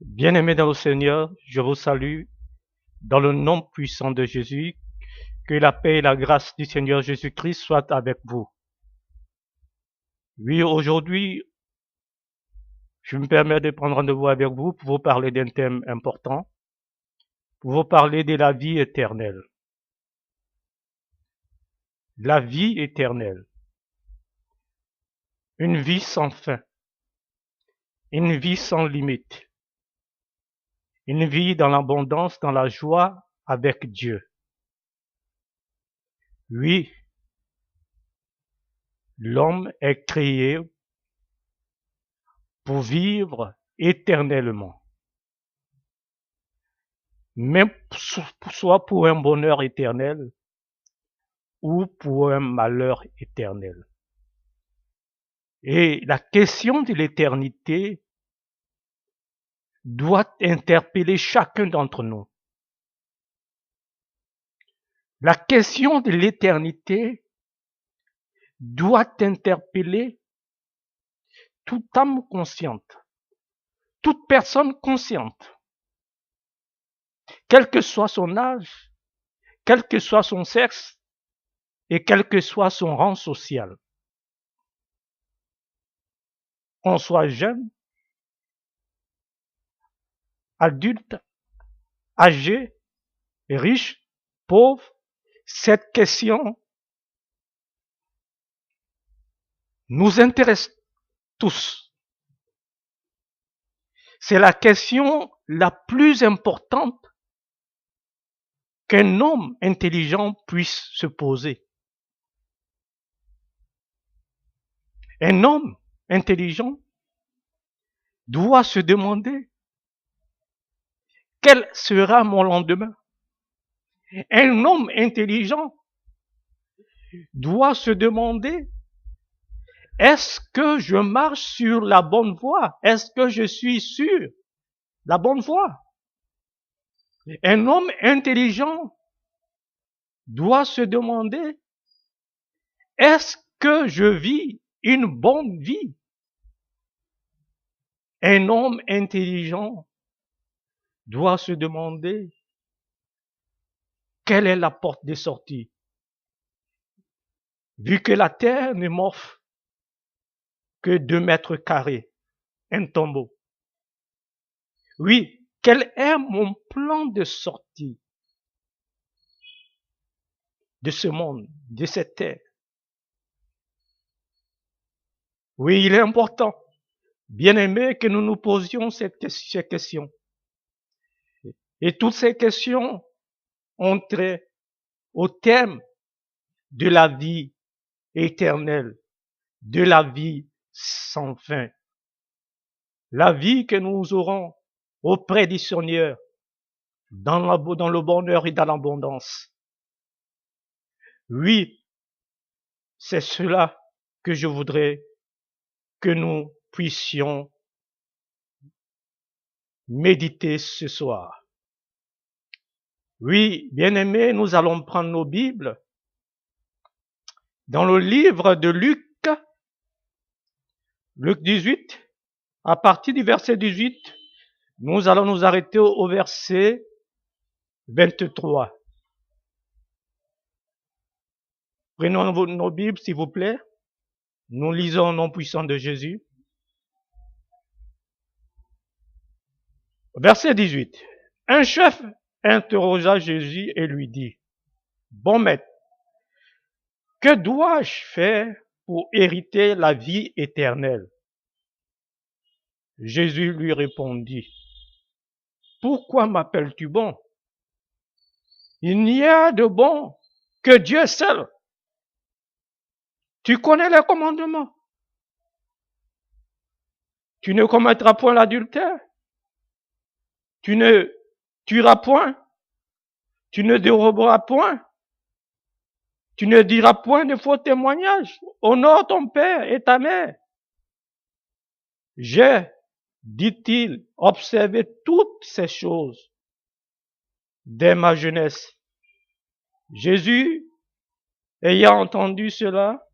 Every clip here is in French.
Bien-aimés dans le Seigneur, je vous salue dans le nom puissant de Jésus. Que la paix et la grâce du Seigneur Jésus-Christ soient avec vous. Oui, aujourd'hui, je me permets de prendre rendez-vous avec vous pour vous parler d'un thème important, pour vous parler de la vie éternelle. La vie éternelle. Une vie sans fin. Une vie sans limite. Une vie dans l'abondance, dans la joie avec Dieu. Oui, l'homme est créé pour vivre éternellement. Même soit pour un bonheur éternel ou pour un malheur éternel. Et la question de l'éternité doit interpeller chacun d'entre nous. La question de l'éternité doit interpeller toute âme consciente, toute personne consciente, quel que soit son âge, quel que soit son sexe et quel que soit son rang social. Qu'on soit jeune, adulte, âgé, riche, pauvre, cette question nous intéresse tous. C'est la question la plus importante qu'un homme intelligent puisse se poser. Un homme intelligent doit se demander quel sera mon lendemain. Un homme intelligent doit se demander est-ce que je marche sur la bonne voie? Est-ce que je suis sur la bonne voie? Un homme intelligent doit se demander est-ce que je vis une bonne vie? Un homme intelligent doit se demander quelle est la porte de sortie. Vu que la terre ne m'offre que 2 mètres carrés, un tombeau. Oui, quel est mon plan de sortie de ce monde, de cette terre? Oui, il est important, bien aimé, que nous nous posions ces questions. Et toutes ces questions ont trait au thème de la vie éternelle, de la vie sans fin. La vie que nous aurons auprès du Seigneur, dans le bonheur et dans l'abondance. Oui, c'est cela que je voudrais que nous puissions méditer ce soir. Oui, bien-aimés, nous allons prendre nos Bibles dans le livre de Luc 18, à partir du verset 18, nous allons nous arrêter au verset 23. Prenons nos Bibles, s'il vous plaît. Nous lisons au nom puissant de Jésus. Verset 18. Un chef interrogea Jésus et lui dit, bon maître, que dois-je faire pour hériter la vie éternelle? Jésus lui répondit, pourquoi m'appelles-tu bon? Il n'y a de bon que Dieu seul. Tu connais les commandements. Tu ne commettras point l'adultère. Tu ne tueras point. Tu ne déroberas point. Tu ne diras point de faux témoignages. Honore ton père et ta mère. J'ai, dit-il, observé toutes ces choses dès ma jeunesse. Jésus, ayant entendu cela,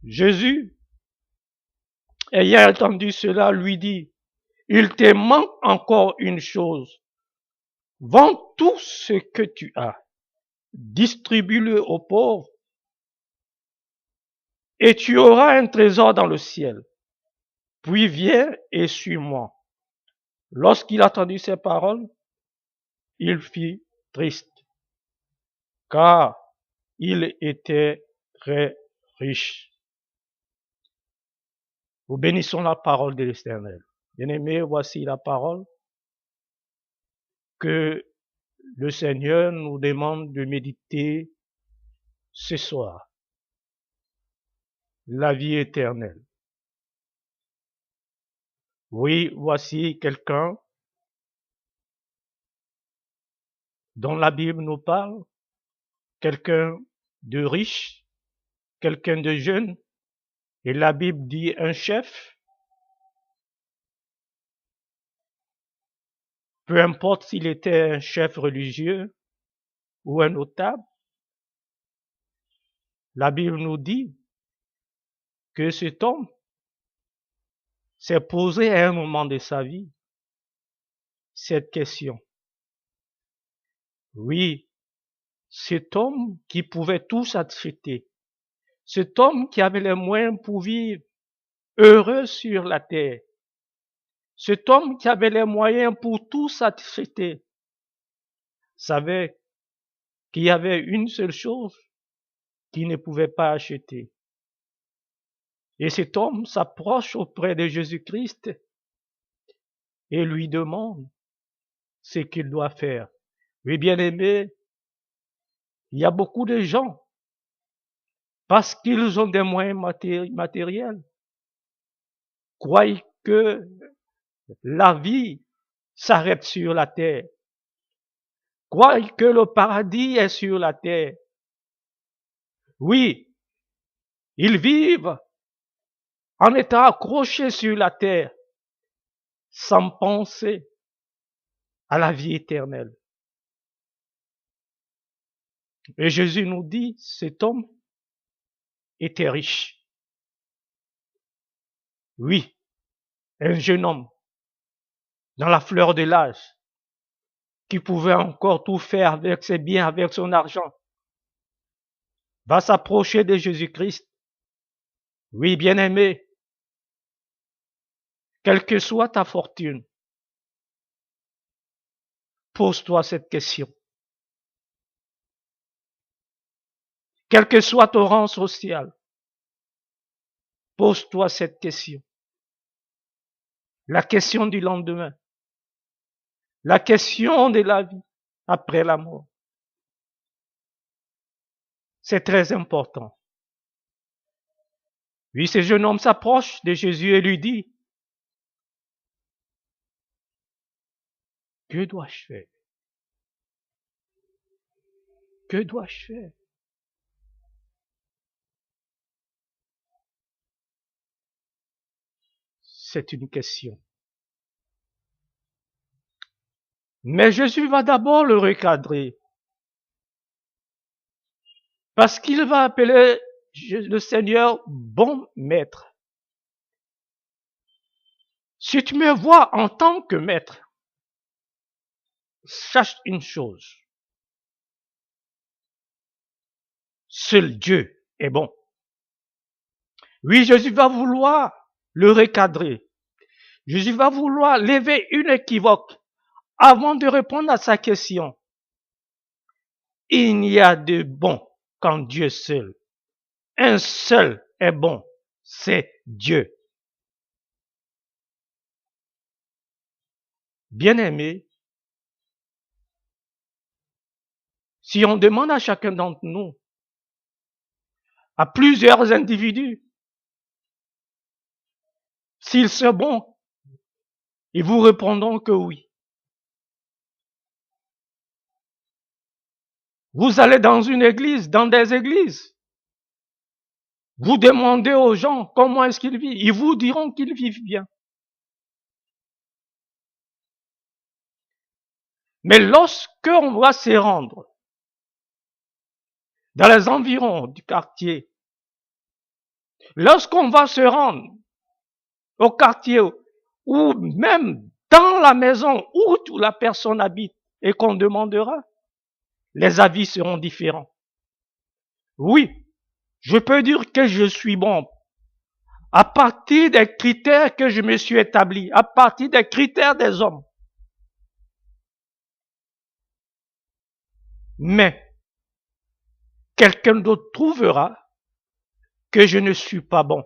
Jésus ayant entendu cela, lui dit, il te manque encore une chose. Vends tout ce que tu as, distribue-le aux pauvres, et tu auras un trésor dans le ciel. Puis viens et suis-moi. Lorsqu'il entendit ces paroles, il fut triste, car il était très riche. Nous bénissons la parole de l'Éternel. Bien-aimés, voici la parole que le Seigneur nous demande de méditer ce soir. La vie éternelle. Oui, voici quelqu'un dont la Bible nous parle, quelqu'un de riche, quelqu'un de jeune, et la Bible dit un chef, peu importe s'il était un chef religieux ou un notable, la Bible nous dit que cet homme s'est posé à un moment de sa vie cette question. Oui, cet homme qui pouvait tout s'acheter, cet homme qui avait les moyens pour vivre heureux sur la terre, cet homme qui avait les moyens pour tout s'acheter, savait qu'il y avait une seule chose qu'il ne pouvait pas acheter. Et cet homme s'approche auprès de Jésus-Christ et lui demande ce qu'il doit faire. Oui, bien aimé, il y a beaucoup de gens, parce qu'ils ont des moyens matériels, croient que la vie s'arrête sur la terre, croient que le paradis est sur la terre. Oui, ils vivent en étant accrochés sur la terre, sans penser à la vie éternelle. Et Jésus nous dit, cet homme était riche. Oui, un jeune homme, dans la fleur de l'âge, qui pouvait encore tout faire avec ses biens, avec son argent, va s'approcher de Jésus-Christ. Oui, bien-aimé, quelle que soit ta fortune, pose-toi cette question. Quel que soit ton rang social, pose-toi cette question. La question du lendemain. La question de la vie après la mort. C'est très important. Oui, ce jeune homme s'approche de Jésus et lui dit, que dois-je faire? Que dois-je faire? C'est une question. Mais Jésus va d'abord le recadrer. Parce qu'il va appeler le Seigneur bon maître. Si tu me vois en tant que maître, sache une chose. Seul Dieu est bon. Oui, Jésus va vouloir le recadrer. Jésus va vouloir lever une équivoque avant de répondre à sa question. Il n'y a de bon qu'en Dieu seul. Un seul est bon, c'est Dieu. Bien-aimés, si on demande à chacun d'entre nous, à plusieurs individus, s'ils sont bons, ils vous répondront que oui. Vous allez dans une église, dans des églises, vous demandez aux gens comment est-ce qu'ils vivent, ils vous diront qu'ils vivent bien. Mais lorsqu'on va se rendre dans les environs du quartier, lorsqu'on va se rendre au quartier, ou même dans la maison où la personne habite et qu'on demandera, les avis seront différents. Oui, je peux dire que je suis bon à partir des critères que je me suis établi, à partir des critères des hommes. Mais quelqu'un d'autre trouvera que je ne suis pas bon.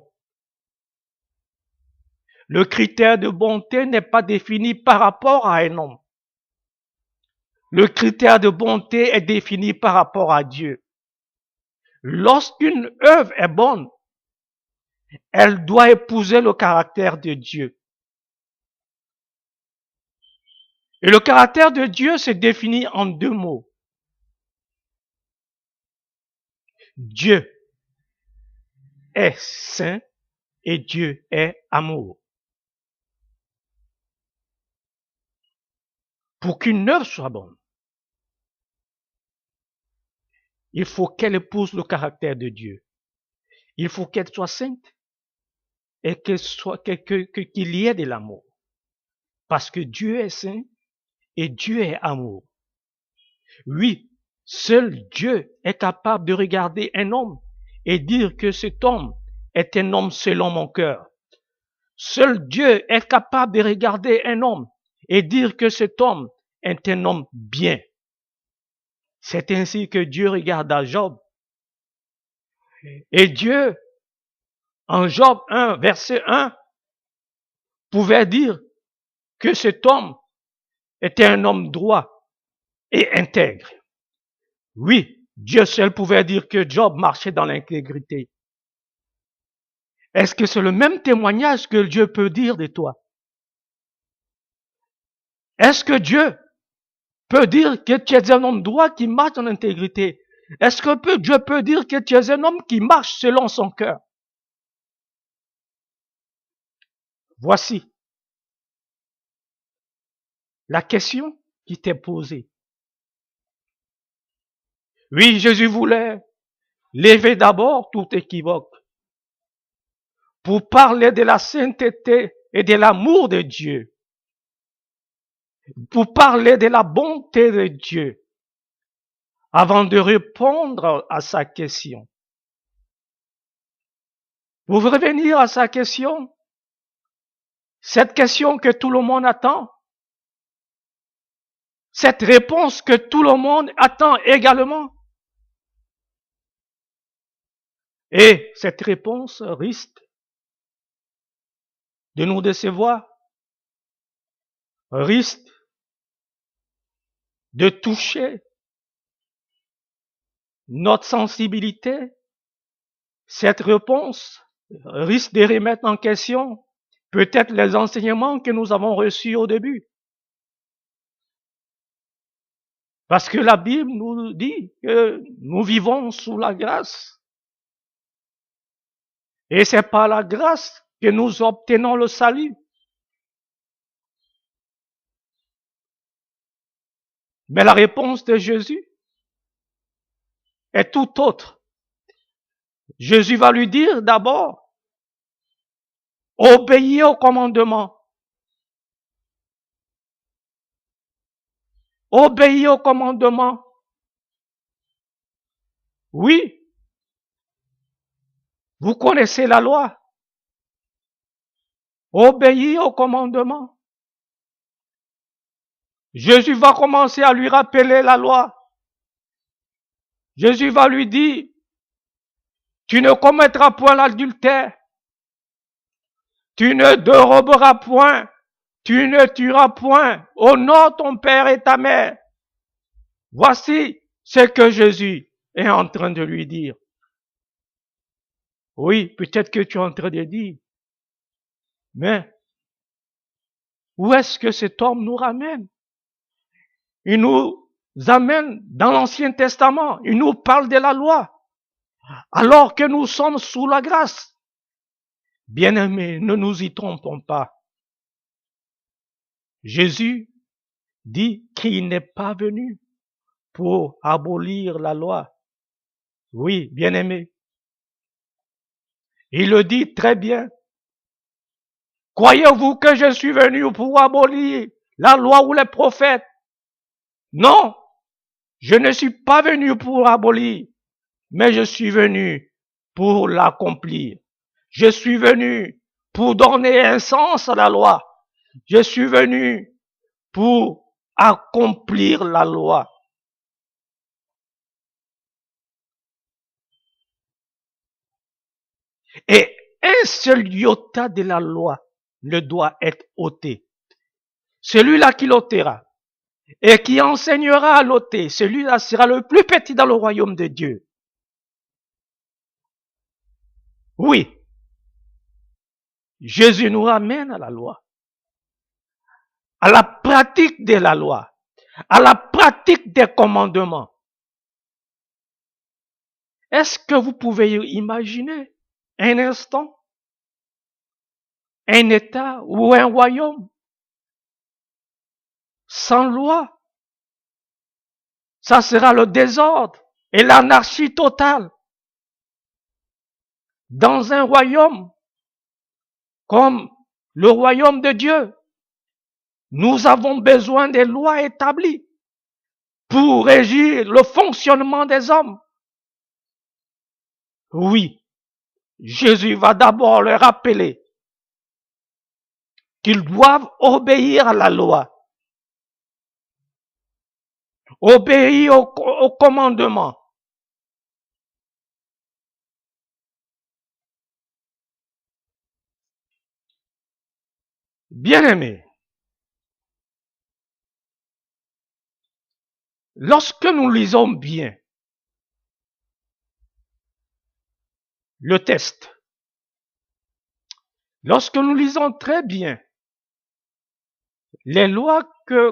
Le critère de bonté n'est pas défini par rapport à un homme. Le critère de bonté est défini par rapport à Dieu. Lorsqu'une œuvre est bonne, elle doit épouser le caractère de Dieu. Et le caractère de Dieu se définit en deux mots. Dieu est saint et Dieu est amour. Pour qu'une œuvre soit bonne, il faut qu'elle épouse le caractère de Dieu. Il faut qu'elle soit sainte et qu'il y ait de l'amour. Parce que Dieu est saint et Dieu est amour. Oui, seul Dieu est capable de regarder un homme et dire que cet homme est un homme selon mon cœur. Seul Dieu est capable de regarder un homme et dire que cet homme est un homme bien. C'est ainsi que Dieu regarda Job. Et Dieu, en Job 1, verset 1, pouvait dire que cet homme était un homme droit et intègre. Oui, Dieu seul pouvait dire que Job marchait dans l'intégrité. Est-ce que c'est le même témoignage que Dieu peut dire de toi? Est-ce que Dieu peut dire que tu es un homme droit qui marche dans l'intégrité? Est-ce que Dieu peut dire que tu es un homme qui marche selon son cœur? Voici la question qui t'est posée. Oui, Jésus voulait lever d'abord tout équivoque pour parler de la sainteté et de l'amour de Dieu, pour parler de la bonté de Dieu, avant de répondre à sa question. Pour revenir à sa question, cette question que tout le monde attend, cette réponse que tout le monde attend également. Et cette réponse risque de nous décevoir, risque de toucher notre sensibilité. Cette réponse risque de remettre en question peut-être les enseignements que nous avons reçus au début. Parce que la Bible nous dit que nous vivons sous la grâce. Et c'est par la grâce que nous obtenons le salut. Mais la réponse de Jésus est tout autre. Jésus va lui dire d'abord, obéis au commandement. Obéis au commandement. Oui, vous connaissez la loi. Obéis au commandement. Jésus va commencer à lui rappeler la loi. Jésus va lui dire, tu ne commettras point l'adultère. Tu ne déroberas point. Tu ne tueras point. Honore ton père et ta mère. Voici ce que Jésus est en train de lui dire. Oui, peut-être que tu es en train de dire, mais où est-ce que cet homme nous ramène? Il nous amène dans l'Ancien Testament. Il nous parle de la loi. Alors que nous sommes sous la grâce. Bien-aimés, ne nous y trompons pas. Jésus dit qu'il n'est pas venu pour abolir la loi. Oui, bien-aimés. Il le dit très bien. Croyez-vous que je suis venu pour abolir la loi ou les prophètes? Non, je ne suis pas venu pour abolir, mais je suis venu pour l'accomplir. Je suis venu pour donner un sens à la loi. Je suis venu pour accomplir la loi. Et un seul iota de la loi ne doit être ôté. Celui-là qui l'ôtera et qui enseignera à l'ôter, celui-là sera le plus petit dans le royaume de Dieu. Oui, Jésus nous ramène à la loi, à la pratique de la loi, à la pratique des commandements. Est-ce que vous pouvez imaginer un instant, un État ou un royaume sans loi? Ça sera le désordre et l'anarchie totale. Dans un royaume comme le royaume de Dieu, nous avons besoin des lois établies pour régir le fonctionnement des hommes. Oui, Jésus va d'abord leur rappeler qu'ils doivent obéir à la loi, obéir au commandement. Bien-aimés, lorsque nous lisons bien le texte, lorsque nous lisons très bien les lois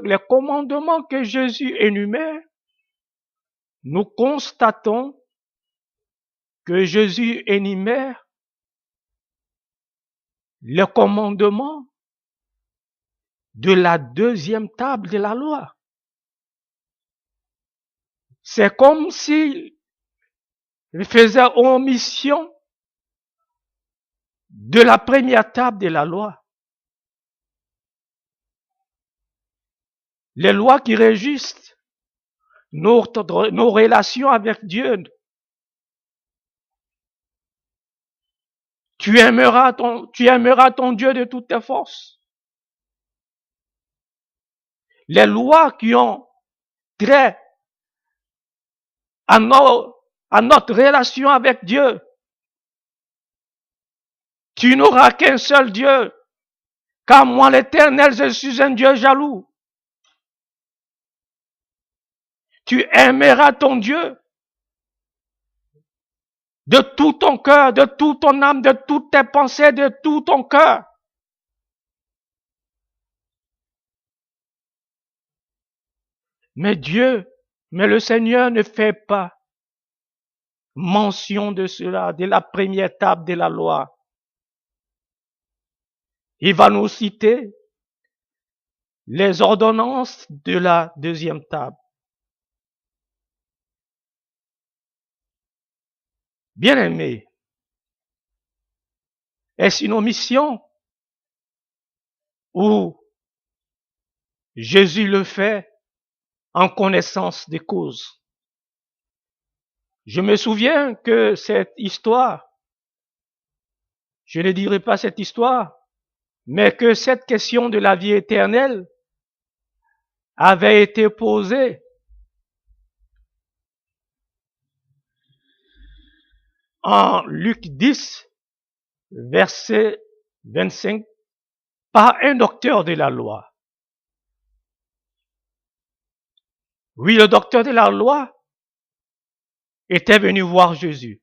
les commandements que Jésus énumère, nous constatons que Jésus énumère les commandements de la deuxième table de la loi. C'est comme s'il faisait omission de la première table de la loi. Les lois qui régissent nos relations avec Dieu. Tu aimeras ton Dieu de toutes tes forces. Les lois qui ont trait à notre relation avec Dieu. Tu n'auras qu'un seul Dieu, car moi l'Éternel, je suis un Dieu jaloux. Tu aimeras ton Dieu de tout ton cœur, de toute ton âme, de toutes tes pensées, de tout ton cœur. Mais le Seigneur ne fait pas mention de cela, de la première table de la loi. Il va nous citer les ordonnances de la deuxième table. Bien-aimés, est-ce une omission ou Jésus le fait en connaissance des causes? Je me souviens que cette histoire, je ne dirai pas cette histoire, mais que cette question de la vie éternelle avait été posée en Luc 10, verset 25, par un docteur de la loi. Oui, le docteur de la loi était venu voir Jésus.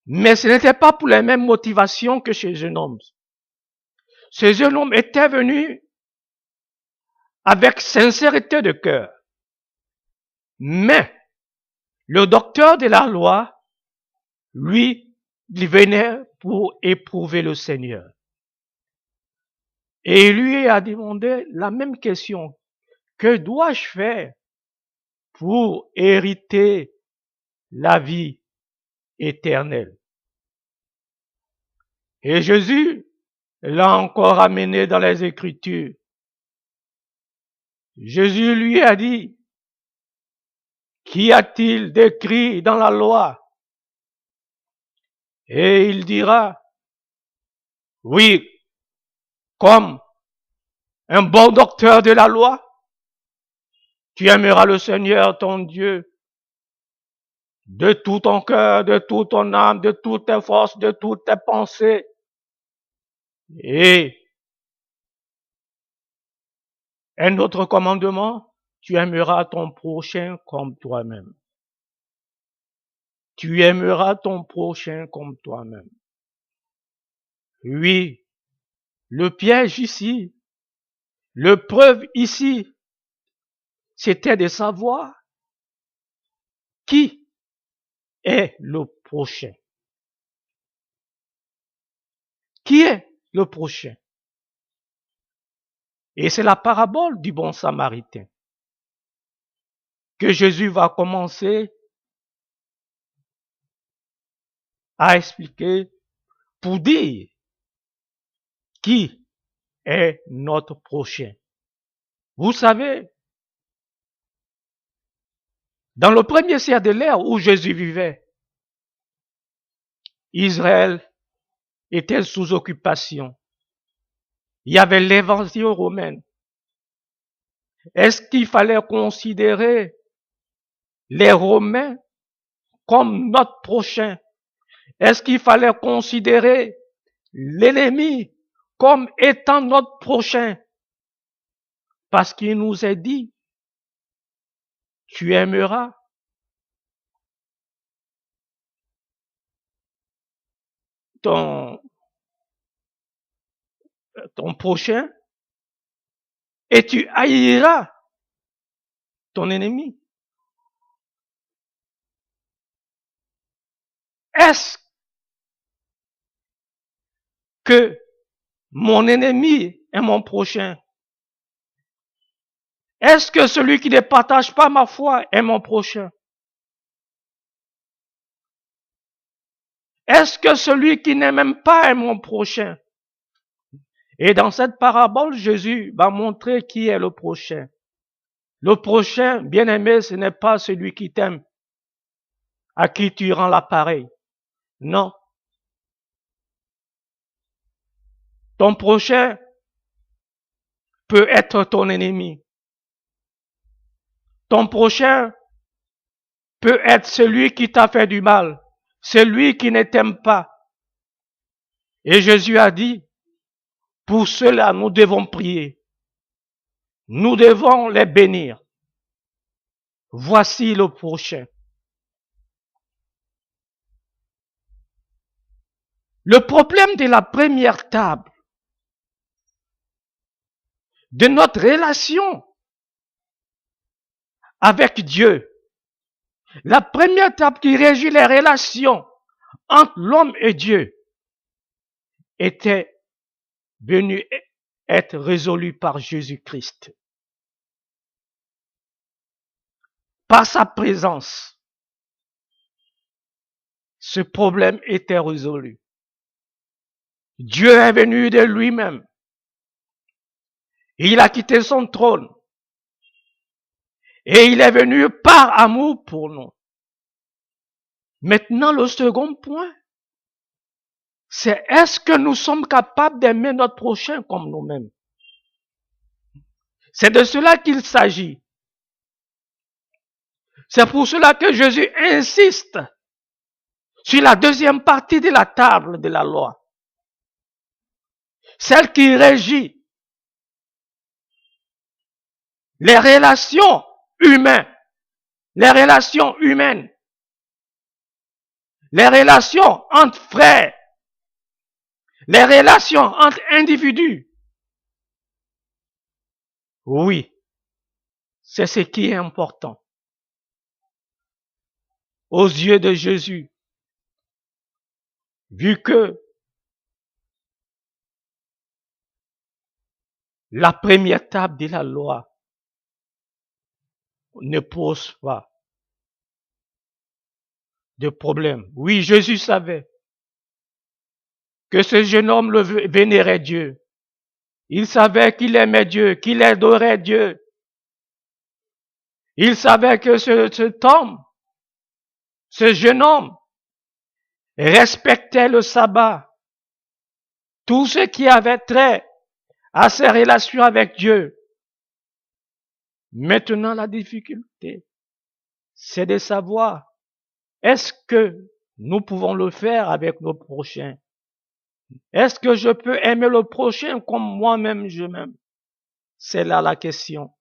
Mais ce n'était pas pour les mêmes motivations que chez un homme. Ce jeune homme était venu avec sincérité de cœur. Mais le docteur de la loi, lui, il venait pour éprouver le Seigneur. Et il lui a demandé la même question. Que dois-je faire pour hériter la vie éternelle? Et Jésus l'a encore amené dans les Écritures. Jésus lui a dit, qu'y a-t-il d'écrit dans la loi? Et il dira, oui, comme un bon docteur de la loi, tu aimeras le Seigneur ton Dieu de tout ton cœur, de toute ton âme, de toutes tes forces, de toutes tes pensées. Et un autre commandement, tu aimeras ton prochain comme toi-même. Tu aimeras ton prochain comme toi-même. Oui, le piège ici, le preuve ici, c'était de savoir qui est le prochain. Qui est le prochain? Et c'est la parabole du bon samaritain que Jésus va commencer à expliquer pour dire qui est notre prochain. Vous savez, dans le premier siècle de l'ère où Jésus vivait, Israël était sous occupation. Il y avait l'invasion romaine. Est-ce qu'il fallait considérer les Romains comme notre prochain? Est-ce qu'il fallait considérer l'ennemi comme étant notre prochain? Parce qu'il nous est dit, tu aimeras ton prochain et tu haïras ton ennemi. Est-ce que mon ennemi est mon prochain? Est-ce que celui qui ne partage pas ma foi est mon prochain? Est-ce que celui qui ne m'aime pas est mon prochain? Et dans cette parabole, Jésus va montrer qui est le prochain. Le prochain, bien-aimé, ce n'est pas celui qui t'aime, à qui tu rends l'appareil. Non. Ton prochain peut être ton ennemi. Ton prochain peut être celui qui t'a fait du mal, celui qui ne t'aime pas. Et Jésus a dit, pour cela, nous devons prier. Nous devons les bénir. Voici le prochain. Le problème de la première table, de notre relation avec Dieu, la première table qui régit les relations entre l'homme et Dieu, était venue être résolue par Jésus-Christ. Par sa présence, ce problème était résolu. Dieu est venu de lui-même. Il a quitté son trône. Et il est venu par amour pour nous. Maintenant, le second point, c'est est-ce que nous sommes capables d'aimer notre prochain comme nous-mêmes? C'est de cela qu'il s'agit. C'est pour cela que Jésus insiste sur la deuxième partie de la table de la loi. Celle qui régit les relations humaines, les relations humaines, les relations entre frères, les relations entre individus. Oui, c'est ce qui est important. Aux yeux de Jésus, vu que la première table de la loi ne pose pas de problème. Oui, Jésus savait que ce jeune homme le vénérait Dieu. Il savait qu'il aimait Dieu, qu'il adorait Dieu. Il savait que cet homme, ce jeune homme, respectait le sabbat. Tout ce qui avait trait à ses relations avec Dieu. Maintenant, la difficulté, c'est de savoir, est-ce que nous pouvons le faire avec nos prochains? Est-ce que je peux aimer le prochain comme moi-même je m'aime? C'est là la question.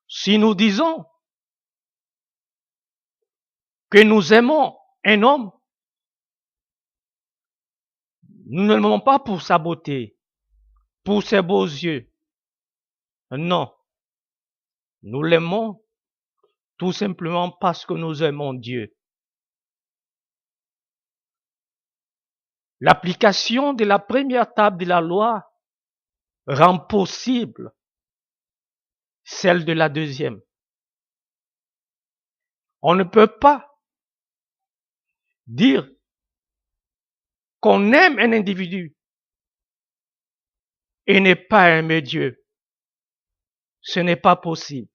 Si nous disons que nous aimons un homme, nous ne l'aimons pas pour sa beauté, pour ses beaux yeux. Non. Nous l'aimons tout simplement parce que nous aimons Dieu. L'application de la première table de la loi rend possible celle de la deuxième. On ne peut pas dire qu'on aime un individu et ne pas aimer Dieu. Ce n'est pas possible.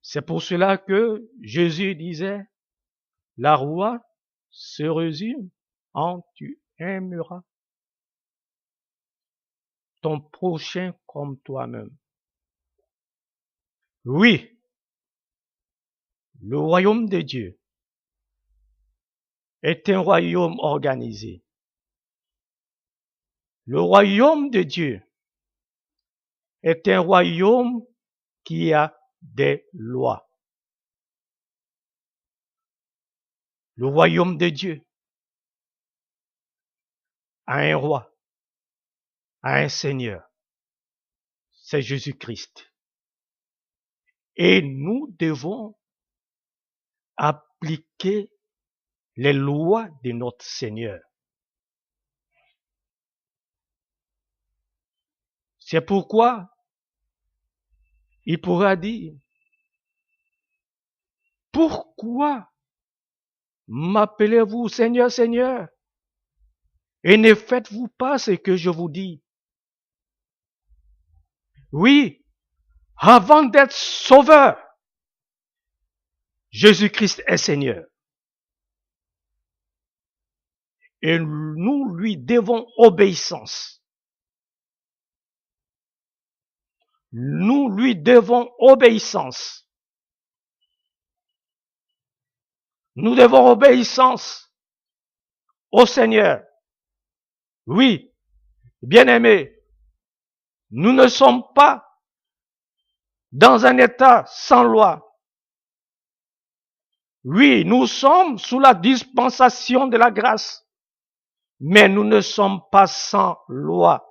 C'est pour cela que Jésus disait, la loi se résume en tu aimeras ton prochain comme toi-même. Oui, le royaume de Dieu est un royaume organisé. Le royaume de Dieu est un royaume qui a des lois. Le royaume de Dieu a un roi, a un Seigneur. C'est Jésus-Christ. Et nous devons appliquer les lois de notre Seigneur. C'est pourquoi il pourra dire, pourquoi m'appelez-vous Seigneur, Seigneur, et ne faites-vous pas ce que je vous dis? Oui, avant d'être sauveur, Jésus-Christ est Seigneur. Et nous lui devons obéissance. Nous lui devons obéissance. Nous devons obéissance au Seigneur. Oui, bien-aimés, nous ne sommes pas dans un état sans loi. Oui, nous sommes sous la dispensation de la grâce, mais nous ne sommes pas sans loi.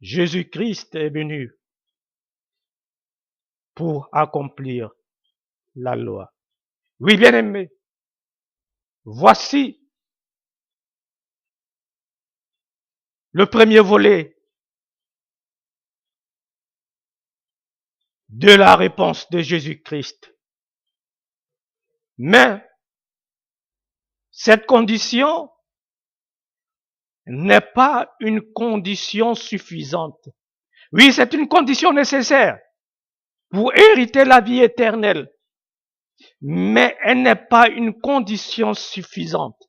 Jésus-Christ est venu pour accomplir la loi. Oui, bien-aimés, voici le premier volet de la réponse de Jésus-Christ. Mais cette condition n'est pas une condition suffisante. Oui, c'est une condition nécessaire pour hériter la vie éternelle, mais elle n'est pas une condition suffisante.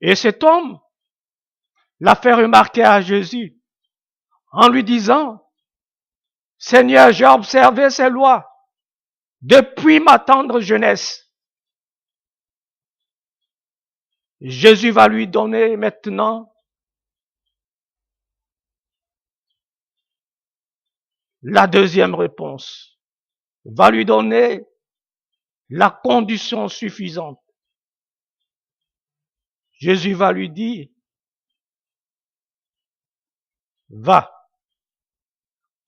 Et cet homme l'a fait remarquer à Jésus en lui disant, Seigneur, j'ai observé ces lois depuis ma tendre jeunesse. Jésus va lui donner maintenant la deuxième réponse, va lui donner la condition suffisante. Jésus va lui dire, va,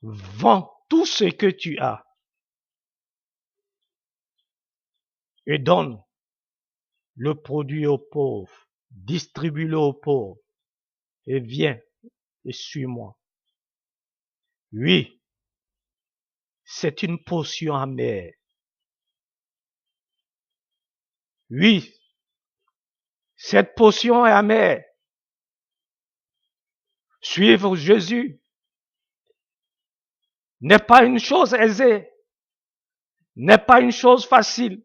vends tout ce que tu as et donne le produit aux pauvres, distribue-le aux pauvres et viens, et suis-moi. Oui, c'est une portion amère. Oui, cette portion est amère. Suivre Jésus n'est pas une chose aisée, n'est pas une chose facile.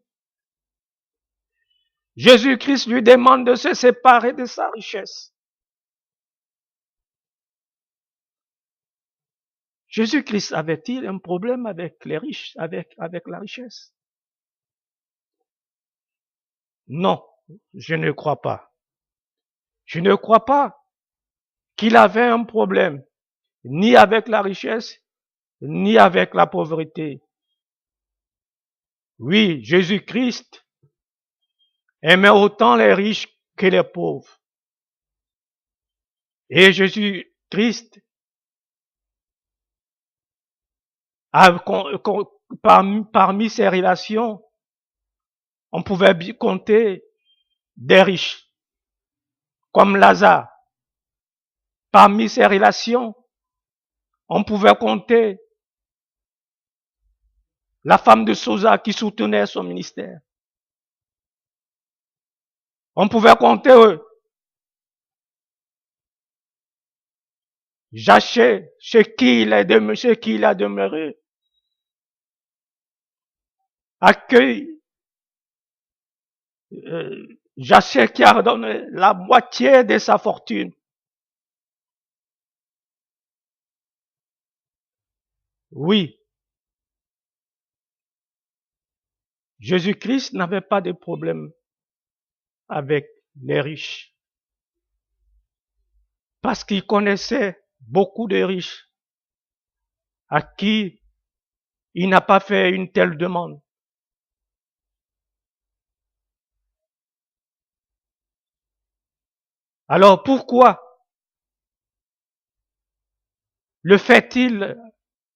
Jésus-Christ lui demande de se séparer de sa richesse. Jésus-Christ avait-il un problème avec les riches, avec la richesse? Non, je ne crois pas. Je ne crois pas qu'il avait un problème, ni avec la richesse, ni avec la pauvreté. Oui, Jésus-Christ aimait autant les riches que les pauvres. Et Jésus-Christ, parmi ses relations, on pouvait compter des riches, comme Lazare. Parmi ses relations, on pouvait compter la femme de Souza qui soutenait son ministère. On pouvait compter Jaché, chez qui il a demeuré. Accueille Jaché qui a donné la moitié de sa fortune. Oui, Jésus-Christ n'avait pas de problème avec les riches. Parce qu'il connaissait beaucoup de riches à qui il n'a pas fait une telle demande. Alors pourquoi le fait-il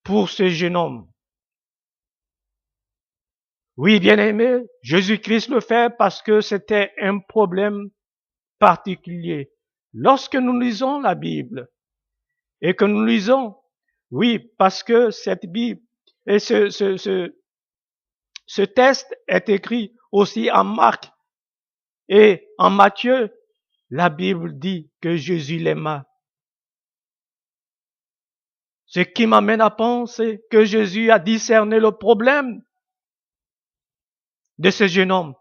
pour ce jeune homme? Oui, bien-aimé, Jésus-Christ le fait parce que c'était un problème particulier. Lorsque nous lisons la Bible et que nous lisons, oui, parce que cette Bible et ce texte est écrit aussi en Marc et en Matthieu, la Bible dit que Jésus l'aima. Ce qui m'amène à penser que Jésus a discerné le problème de ce jeune homme.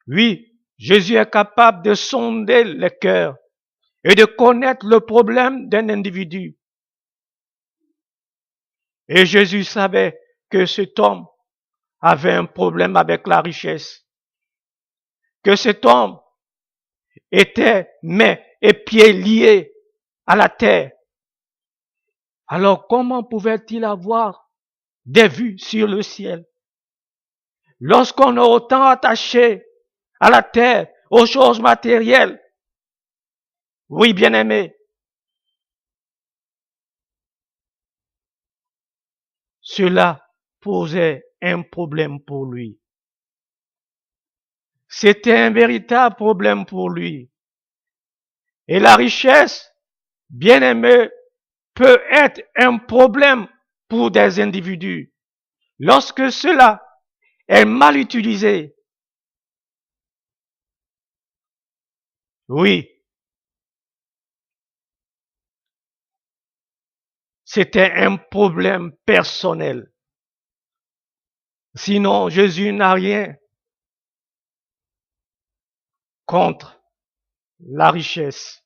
Oui, Jésus est capable de sonder le cœur et de connaître le problème d'un individu. Et Jésus savait que cet homme avait un problème avec la richesse, que cet homme était mains et pieds liés à la terre. Alors comment pouvait-il avoir des vues sur le ciel? Lorsqu'on est autant attaché à la terre, aux choses matérielles, oui, bien-aimé, cela posait un problème pour lui. C'était un véritable problème pour lui. Et la richesse, bien-aimé, peut être un problème pour des individus. Lorsque cela est mal utilisé, oui, c'était un problème personnel. Sinon, Jésus n'a rien contre la richesse.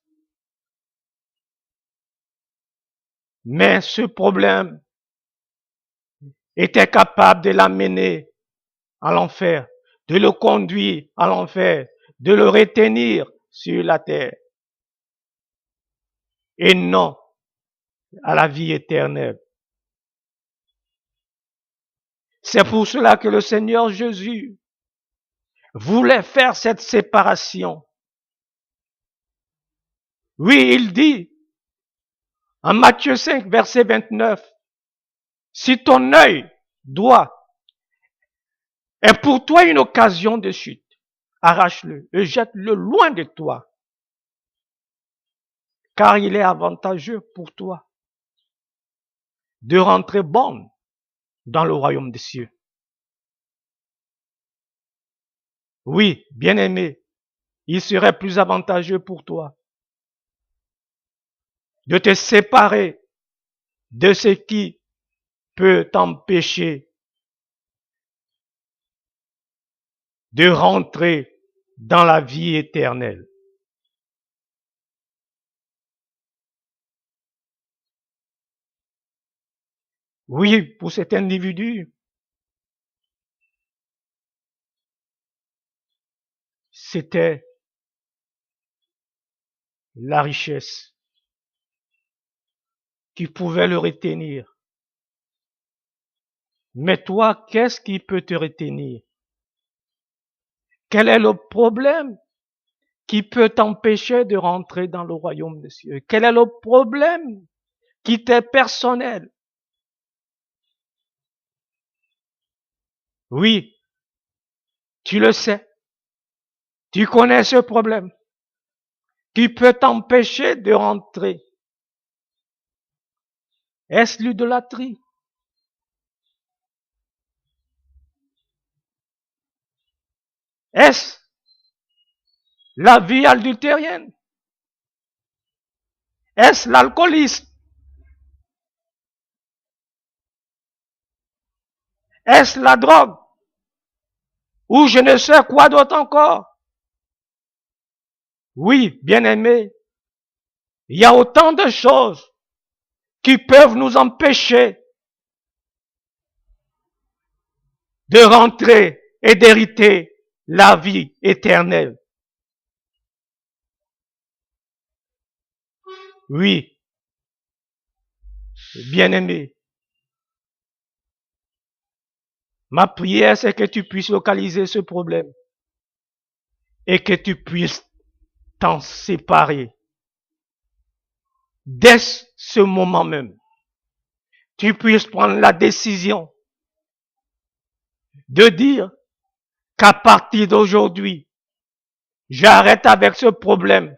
Mais ce problème était capable de l'amener à l'enfer, de le conduire à l'enfer, de le retenir sur la terre. Et non à la vie éternelle. C'est pour cela que le Seigneur Jésus voulait faire cette séparation. Oui, il dit en Matthieu 5, verset 29, si ton œil droit est pour toi une occasion de chute, arrache-le et jette-le loin de toi. car il est avantageux pour toi de rentrer bonne dans le royaume des cieux. Oui, bien-aimé, il serait plus avantageux pour toi de te séparer de ce qui peut t'empêcher de rentrer dans la vie éternelle. Oui, pour cet individu, c'était la richesse qui pouvait le retenir. Mais toi, qu'est-ce qui peut te retenir? Quel est le problème qui peut t'empêcher de rentrer dans le royaume des cieux? Quel est le problème qui t'est personnel? Oui, tu le sais. Tu connais ce problème qui peut t'empêcher de rentrer. Est-ce l'idolâtrie? Est-ce la vie adultérienne? Est-ce l'alcoolisme? Est-ce la drogue? Ou je ne sais quoi d'autre encore? Oui, bien-aimé, il y a autant de choses qui peuvent nous empêcher de rentrer et d'hériter la vie éternelle. Oui, bien-aimé, ma prière, c'est que tu puisses localiser ce problème et que tu puisses t'en séparer. Dès ce moment même, tu puisses prendre la décision de dire qu'à partir d'aujourd'hui, j'arrête avec ce problème.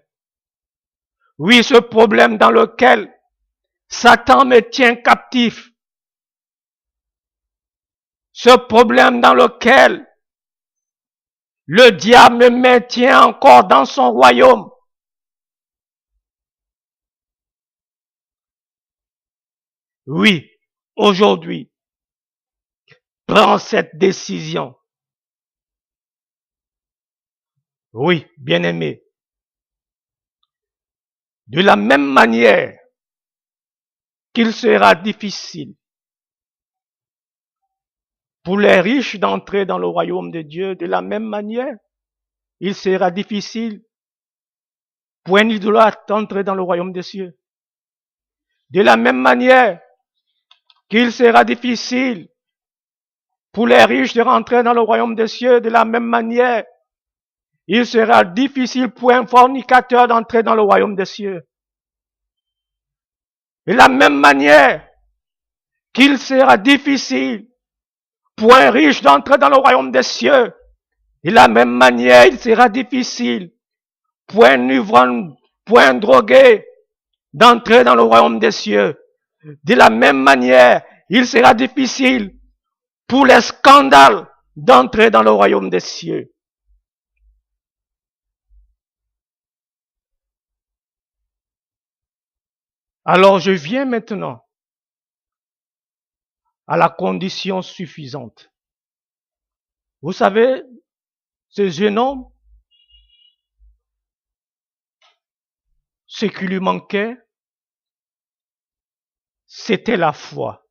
Oui, ce problème dans lequel Satan me tient captif. Ce problème dans lequel le diable me maintient encore dans son royaume. Oui, aujourd'hui, prends cette décision. Oui, bien-aimé. De la même manière qu'il sera difficile pour les riches d'entrer dans le royaume de Dieu, de la même manière, il sera difficile pour un idolâtre d'entrer dans le royaume des cieux. De la même manière qu'il sera difficile pour les riches de rentrer dans le royaume des cieux, de la même manière, il sera difficile pour un fornicateur d'entrer dans le royaume des cieux. De la même manière qu'il sera difficile pour un riche d'entrer dans le royaume des cieux, de la même manière, il sera difficile pour un ivrogne, pour un drogué d'entrer dans le royaume des cieux. De la même manière, il sera difficile pour les scandales d'entrer dans le royaume des cieux. Alors je viens maintenant à la condition suffisante. Vous savez, ce jeune homme, ce qui lui manquait, c'était la foi.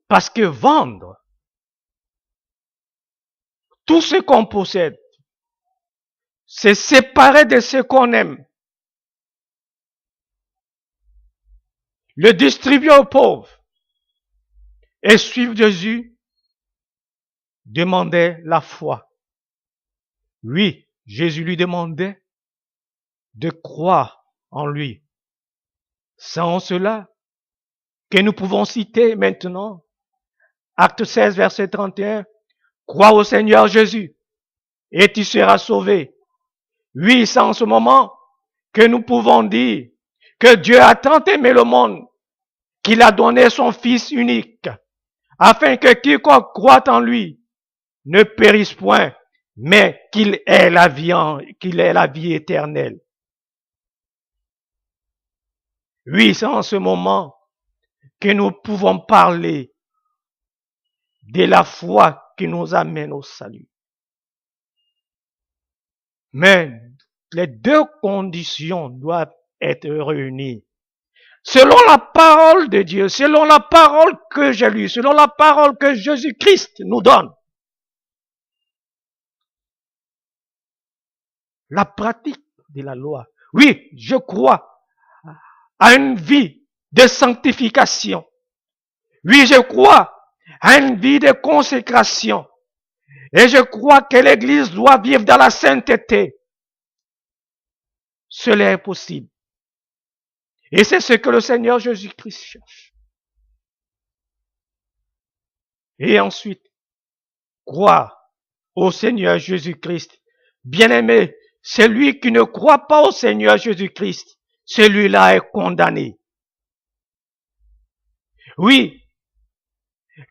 Parce que vendre tout ce qu'on possède, c'est séparer de ce qu'on aime, le distribuer aux pauvres et suivre Jésus demandait la foi. Oui, Jésus lui demandait de croire en lui. Sans cela, que nous pouvons citer maintenant, Acte 16, verset 31, crois au Seigneur Jésus et tu seras sauvé. Oui, c'est en ce moment que nous pouvons dire que Dieu a tant aimé le monde qu'il a donné son Fils unique, afin que quiconque croit en lui ne périsse point, mais qu'il ait la vie éternelle. Oui, c'est en ce moment que nous pouvons parler de la foi qui nous amène au salut. Mais les deux conditions doivent être réunies. Selon la parole de Dieu, selon la parole que j'ai lue, selon la parole que Jésus-Christ nous donne. La pratique de la loi. Oui, je crois à une vie de sanctification. Oui, je crois à une vie de consécration. Et je crois que l'Église doit vivre dans la sainteté. Cela est possible. Et c'est ce que le Seigneur Jésus-Christ cherche. Et ensuite, croire au Seigneur Jésus-Christ. Bien-aimé, celui qui ne croit pas au Seigneur Jésus-Christ, celui-là est condamné. Oui,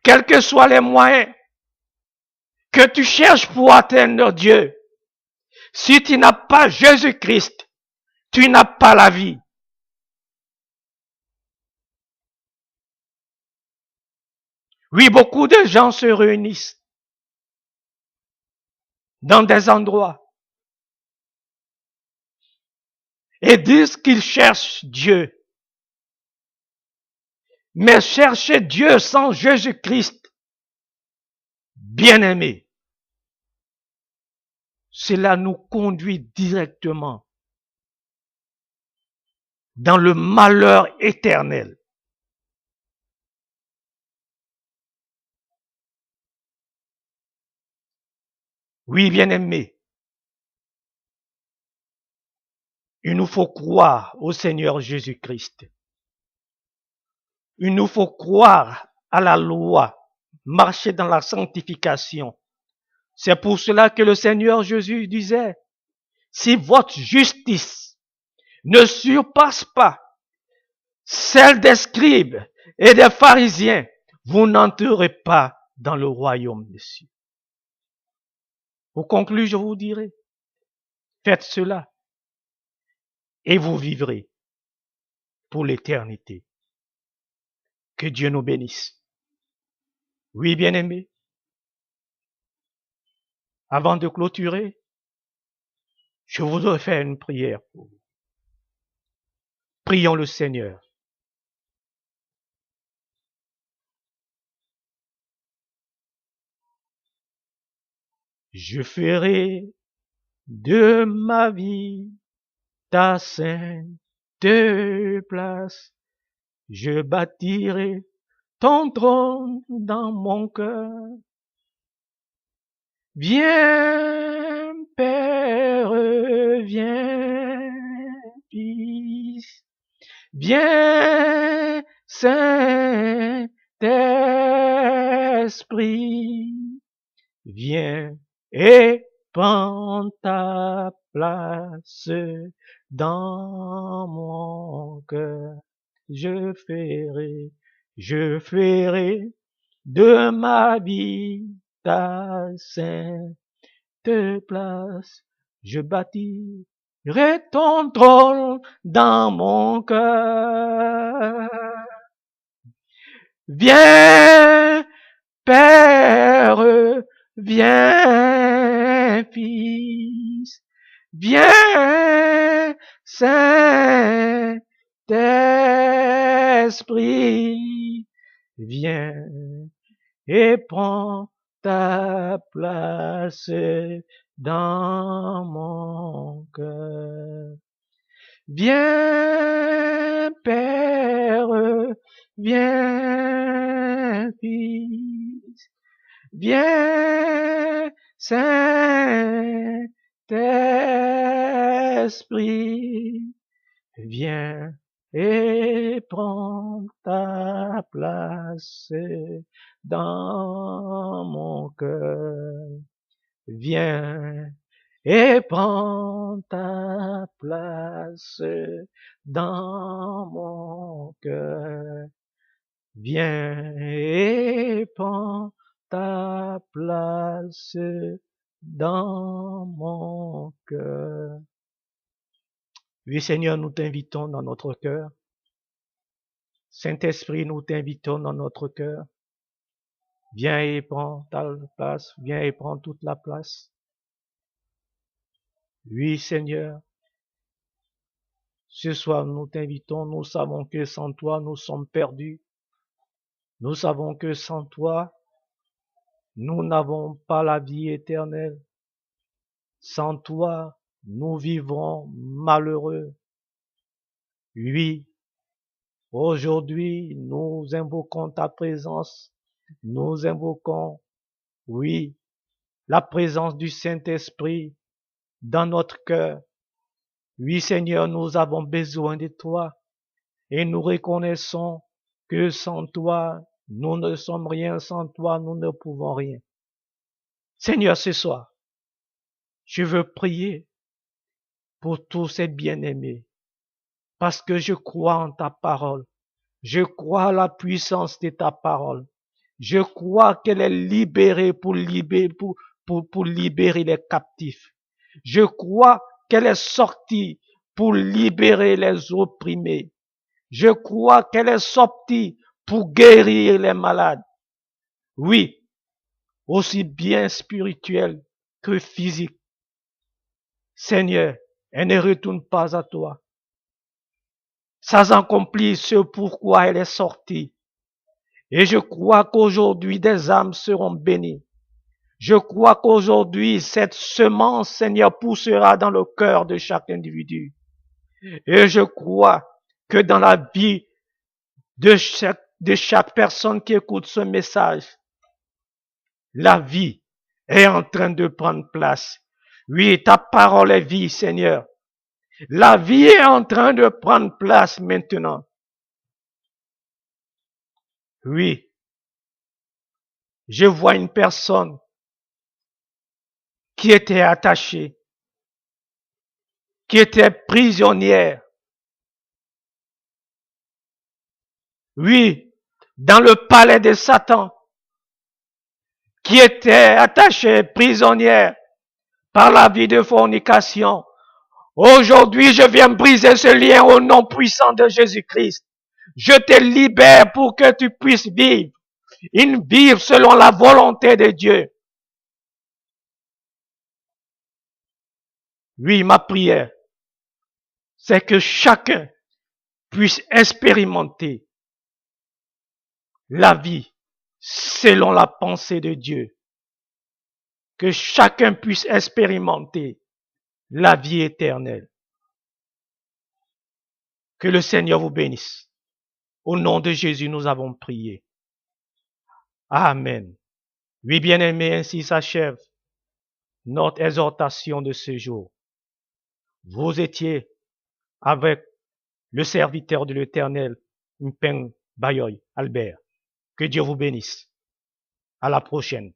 quels que soient les moyens que tu cherches pour atteindre Dieu, si tu n'as pas Jésus-Christ, tu n'as pas la vie. Oui, beaucoup de gens se réunissent dans des endroits et disent qu'ils cherchent Dieu. Mais chercher Dieu sans Jésus-Christ, bien-aimé, cela nous conduit directement dans le malheur éternel. Oui, bien-aimé, il nous faut croire au Seigneur Jésus-Christ. Il nous faut croire à la loi, marcher dans la sanctification. C'est pour cela que le Seigneur Jésus disait, si votre justice ne surpasse pas celle des scribes et des pharisiens, vous n'entrerez pas dans le royaume des cieux. Pour conclure, je vous dirai, faites cela et vous vivrez pour l'éternité. Que Dieu nous bénisse. Oui, bien-aimés, avant de clôturer, je voudrais faire une prière pour vous. Prions le Seigneur. Je ferai de ma vie ta sainte place. Je bâtirai ton trône dans mon cœur. Viens, Père, viens, Fils, viens, Saint-Esprit, viens et prends ta place dans mon cœur. Je ferai de ma vie ta sainte place. Je bâtirai ton trône dans mon cœur. Viens, Père, viens, Fils, viens, Saint-Esprit, viens et prends ta place dans mon cœur. Viens, Père, viens, Fils, viens, Saint-Esprit, viens et prends ta place dans mon cœur. Viens et prends ta place dans mon cœur. Viens et prends ta place dans mon cœur. Oui, Seigneur, nous t'invitons dans notre cœur. Saint-Esprit, nous t'invitons dans notre cœur. Viens et prends ta place, viens et prends toute la place. Oui, Seigneur, ce soir nous t'invitons, nous savons que sans toi nous sommes perdus. Nous savons que sans toi, nous n'avons pas la vie éternelle. Sans toi, nous vivrons malheureux. Oui, aujourd'hui, nous invoquons ta présence. Nous invoquons, oui, la présence du Saint-Esprit dans notre cœur. Oui, Seigneur, nous avons besoin de toi et nous reconnaissons que sans toi, nous ne sommes rien, sans toi, nous ne pouvons rien. Seigneur, ce soir, je veux prier pour tous ces bien-aimés parce que je crois en ta parole. Je crois à la puissance de ta parole. Je crois qu'elle est libérée pour libérer les captifs. Je crois qu'elle est sortie pour libérer les opprimés. Je crois qu'elle est sortie pour guérir les malades. Oui, aussi bien spirituel que physique. Seigneur, elle ne retourne pas à toi. Ça accomplit ce pourquoi elle est sortie. Et je crois qu'aujourd'hui des âmes seront bénies. Je crois qu'aujourd'hui cette semence, Seigneur, poussera dans le cœur de chaque individu. Et je crois que dans la vie de chaque personne qui écoute ce message, la vie est en train de prendre place. Oui, ta parole est vie, Seigneur. La vie est en train de prendre place maintenant. Oui, je vois une personne qui était attachée, qui était prisonnière. Oui, dans le palais de Satan, qui était attachée, prisonnière par la vie de fornication. Aujourd'hui, je viens briser ce lien au nom puissant de Jésus-Christ. Je te libère pour que tu puisses vivre, vivre selon la volonté de Dieu. Oui, ma prière, c'est que chacun puisse expérimenter la vie selon la pensée de Dieu. Que chacun puisse expérimenter la vie éternelle. Que le Seigneur vous bénisse. Au nom de Jésus, nous avons prié. Amen. Oui, bien-aimés, ainsi s'achève notre exhortation de ce jour. Vous étiez avec le serviteur de l'Éternel, Mpeng Bayoy Albert. Que Dieu vous bénisse. À la prochaine.